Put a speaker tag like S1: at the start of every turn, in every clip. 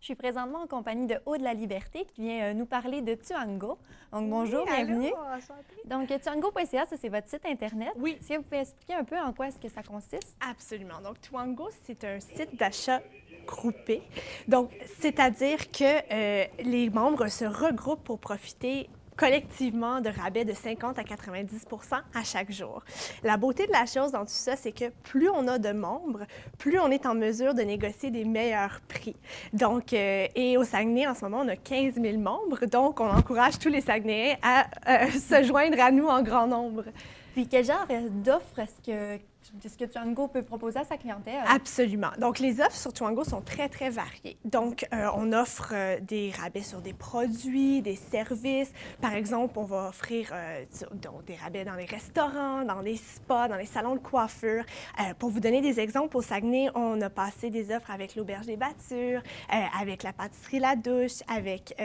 S1: Je suis présentement en compagnie de Aude La Liberté qui vient nous parler de Tuango. Donc, bonjour,
S2: Oui,
S1: bienvenue.
S2: allô, enchantée.
S1: Donc, tuango.ca, ça, c'est votre site Internet.
S2: Oui.
S1: Est-ce que vous pouvez expliquer un peu en quoi est-ce que ça consiste?
S2: Absolument. Donc, Tuango, c'est un site d'achat groupé. Donc, c'est-à-dire que les membres se regroupent pour profiter collectivement de rabais de 50 à 90 à chaque jour. La beauté de la chose dans tout ça, c'est que plus on a de membres, plus on est en mesure de négocier des meilleurs prix. Donc, et au Saguenay, en ce moment, on a 15 000 membres, donc on encourage tous les Saguenayens à se joindre à nous en grand nombre.
S1: Puis, quel genre d'offres est-ce que Tuango peut proposer à sa clientèle?
S2: Absolument. Donc, les offres sur Tuango sont très, très variées. Donc, on offre des rabais sur des produits, des services. Par exemple, on va offrir donc, des rabais dans les restaurants, dans les spas, dans les salons de coiffure. Pour vous donner des exemples, au Saguenay, on a passé des offres avec l'Auberge des Battures, avec la pâtisserie La Douche, avec,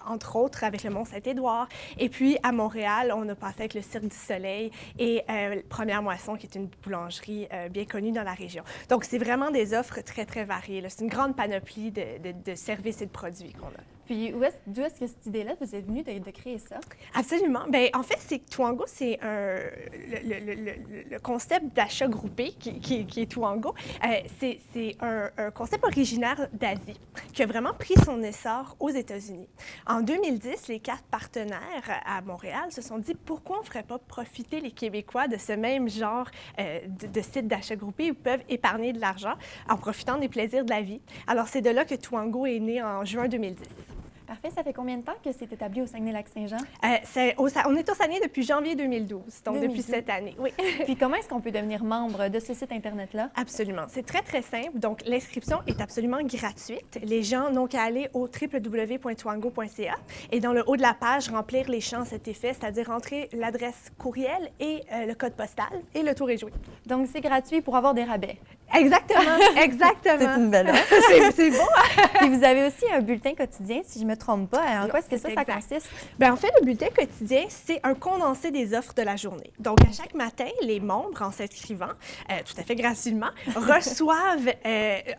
S2: entre autres, avec le Mont-Saint-Édouard. Et puis, à Montréal, on a passé avec le Cirque du Soleil et Première Moisson, qui est une boulangerie bien connue dans la région. Donc, c'est vraiment des offres très, très variées. C'est une grande panoplie de services et de produits qu'on a.
S1: Puis, d'où est-ce que cette idée-là vous est venue de créer ça?
S2: Absolument. Bien, en fait, c'est que Tuango, c'est le concept d'achat groupé qui est Tuango. C'est un concept originaire d'Asie qui a vraiment pris son essor aux États-Unis. En 2010, les 4 partenaires à Montréal se sont dit pourquoi on ne ferait pas profiter les Québécois de ce même genre de site d'achat groupé où ils peuvent épargner de l'argent en profitant des plaisirs de la vie. Alors, c'est de là que Tuango est né en juin 2010.
S1: Parfait. Ça fait combien de temps que c'est établi au Saguenay-Lac-Saint-Jean?
S2: On est au Saguenay depuis janvier 2012, donc
S1: 2012.
S2: depuis cette année, oui.
S1: Puis comment est-ce qu'on peut devenir membre de ce site Internet-là?
S2: Absolument. C'est très, très simple. Donc, l'inscription est absolument gratuite. Les gens n'ont qu'à aller au www.tuango.ca et dans le haut de la page, remplir les champs à cet effet, c'est-à-dire entrer l'adresse courriel et le code postal et le tour est joué.
S1: Donc, c'est gratuit pour avoir des rabais.
S2: Exactement, exactement.
S1: C'est une belle offre.
S2: C'est beau.
S1: Puis vous avez aussi un bulletin quotidien, si je ne me trompe pas. En quoi est-ce que ça consiste?
S2: Bien, en fait, le bulletin quotidien, c'est un condensé des offres de la journée. Donc, à chaque matin, les membres, en s'inscrivant, tout à fait gratuitement, reçoivent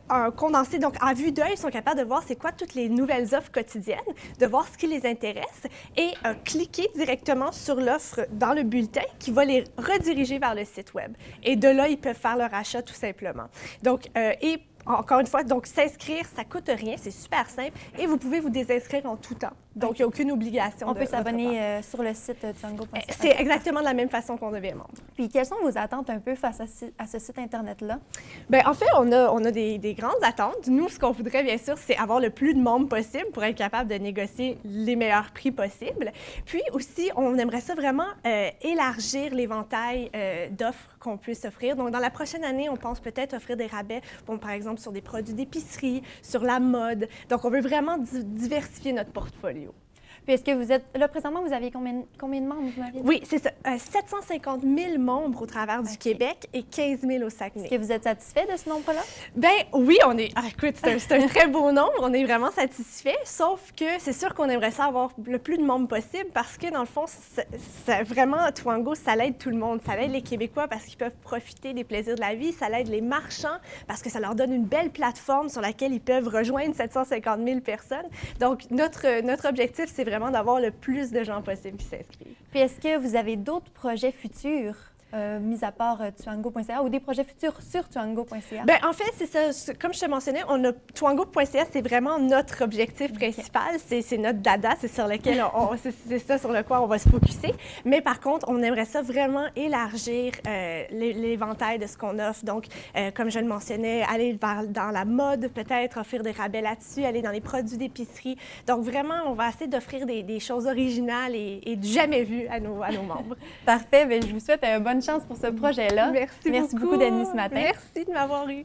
S2: un condensé. Donc, à vue d'œil, ils sont capables de voir c'est quoi toutes les nouvelles offres quotidiennes, de voir ce qui les intéresse et cliquer directement sur l'offre dans le bulletin qui va les rediriger vers le site Web. Et de là, ils peuvent faire leur achat tout simplement. Donc, et encore une fois, donc s'inscrire, ça ne coûte rien, c'est super simple et vous pouvez vous désinscrire en tout temps. Donc, il n'y a aucune obligation.
S1: On peut s'abonner sur le site tuango.ca.
S2: C'est exactement de la même façon qu'on devient membre.
S1: Puis, quelles sont vos attentes un peu face à ce site Internet-là?
S2: Bien, en fait, on a des grandes attentes. Nous, ce qu'on voudrait, bien sûr, c'est avoir le plus de membres possible pour être capable de négocier les meilleurs prix possibles. Puis aussi, on aimerait ça vraiment élargir l'éventail d'offres qu'on puisse offrir. Donc, dans la prochaine année, on pense peut-être offrir des rabais, bon, par exemple, sur des produits d'épicerie, sur la mode. Donc, on veut vraiment diversifier notre portfolio.
S1: Puis est-ce que vous êtes... Là, présentement, vous avez combien de membres, vous m'avez dit?
S2: Oui, c'est ça. 750 000 membres au travers du Québec et 15 000 au Saguenay.
S1: Est-ce que vous êtes satisfait de ce nombre-là?
S2: Bien, oui, on est... Ah, écoute, c'est un très beau nombre. On est vraiment satisfait, sauf que c'est sûr qu'on aimerait ça avoir le plus de membres possible parce que, dans le fond, vraiment, Tuango, ça l'aide tout le monde. Ça l'aide les Québécois parce qu'ils peuvent profiter des plaisirs de la vie. Ça l'aide les marchands parce que ça leur donne une belle plateforme sur laquelle ils peuvent rejoindre 750 000 personnes. Donc, notre objectif, c'est vraiment d'avoir le plus de gens possible qui s'inscrivent.
S1: Puis est-ce que vous avez d'autres projets futurs, mis à part tuango.ca, ou des projets futurs sur tuango.ca?
S2: Bien, en fait, c'est ça. Comme je te mentionnais, tuango.ca, c'est vraiment notre objectif principal. C'est notre dada, c'est sur lequel c'est ça sur le quoi on va se focusser. Mais par contre, on aimerait ça vraiment élargir l'éventail de ce qu'on offre. Donc, comme je le mentionnais, aller dans la mode, peut-être offrir des rabais là-dessus, aller dans les produits d'épicerie. Donc, vraiment, on va essayer d'offrir des choses originales et du jamais vu à nos membres.
S1: Parfait. Bien, je vous souhaite bonne chance pour ce projet-là.
S2: Merci
S1: beaucoup d'être venue ce matin.
S2: Merci de m'avoir eu.